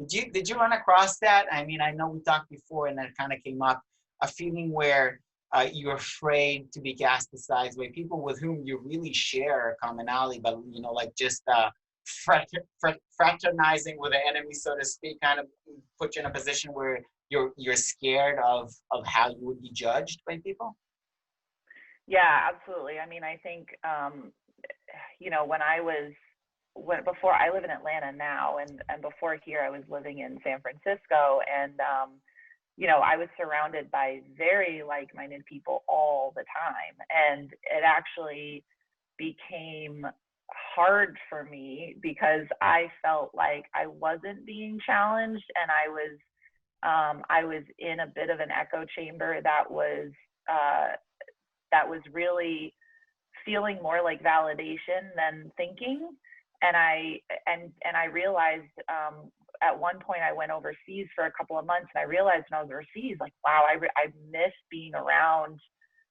Did you run across that? I mean, I know we talked before, and that kind of came up, a feeling where you're afraid to be cast aside by people with whom you really share a commonality, but like just fraternizing with the enemy, so to speak, kind of put you in a position where you're scared of how you would be judged by people. Yeah, absolutely. I mean, I think before, I live in Atlanta now, and before here I was living in San Francisco, and I was surrounded by very like-minded people all the time, and it actually became hard for me because I felt like I wasn't being challenged, and I was in a bit of an echo chamber that was really feeling more like validation than thinking. And I realized at one point I went overseas for a couple of months, and I realized when I was overseas, like, wow, I miss being around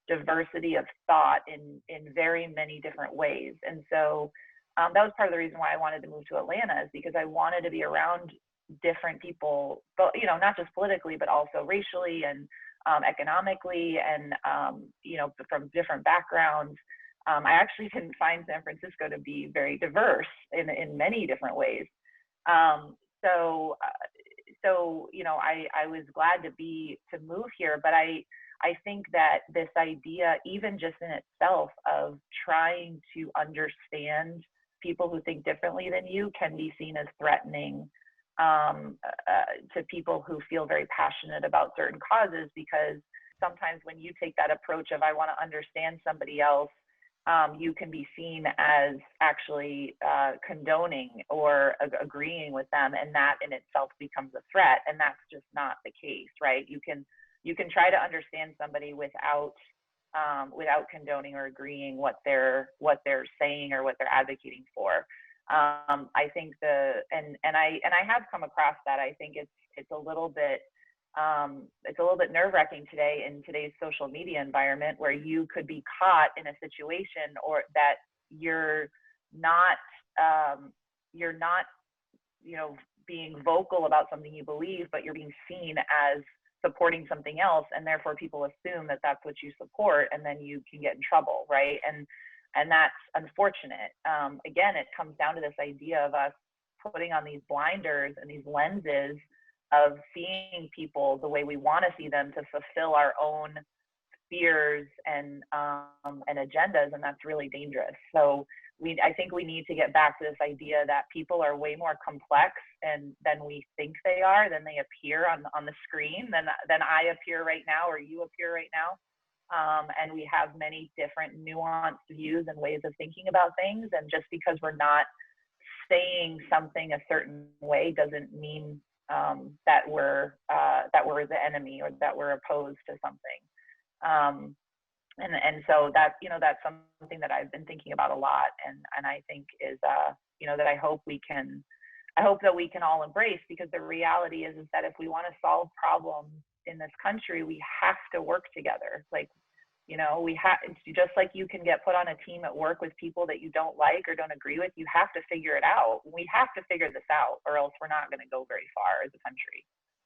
diversity of thought in very many different ways. And so that was part of the reason why I wanted to move to Atlanta, is because I wanted to be around different people, but not just politically, but also racially and economically, and from different backgrounds. I actually didn't find San Francisco to be very diverse in many different ways. So I was glad to move here, but I think that this idea, even just in itself, of trying to understand people who think differently than you, can be seen as threatening to people who feel very passionate about certain causes, because sometimes when you take that approach of, I want to understand somebody else, you can be seen as actually condoning or agreeing with them, and that in itself becomes a threat. And that's just not the case, right? You can try to understand somebody without condoning or agreeing what they're saying or what they're advocating for. I think I have come across that. I think it's a little bit nerve-wracking today in today's social media environment, where you could be caught in a situation, or that you're not being vocal about something you believe, but you're being seen as supporting something else, and therefore people assume that that's what you support, and then you can get in trouble, right? And that's unfortunate. Again, it comes down to this idea of us putting on these blinders and these lenses of seeing people the way we want to see them to fulfill our own fears and agendas, and that's really dangerous. So I think we need to get back to this idea that people are way more complex than we think they are, than they appear on the screen, than I appear right now, or you appear right now. And we have many different nuanced views and ways of thinking about things. And just because we're not saying something a certain way doesn't mean that we're the enemy, or that we're opposed to something. And so that's something that I've been thinking about a lot, and I think is that I hope that we can all embrace, because the reality is that if we want to solve problems in this country, we have to work together. We have, just like you can get put on a team at work with people that you don't like or don't agree with, you have to figure it out. We have to figure this out, or else we're not going to go very far as a country.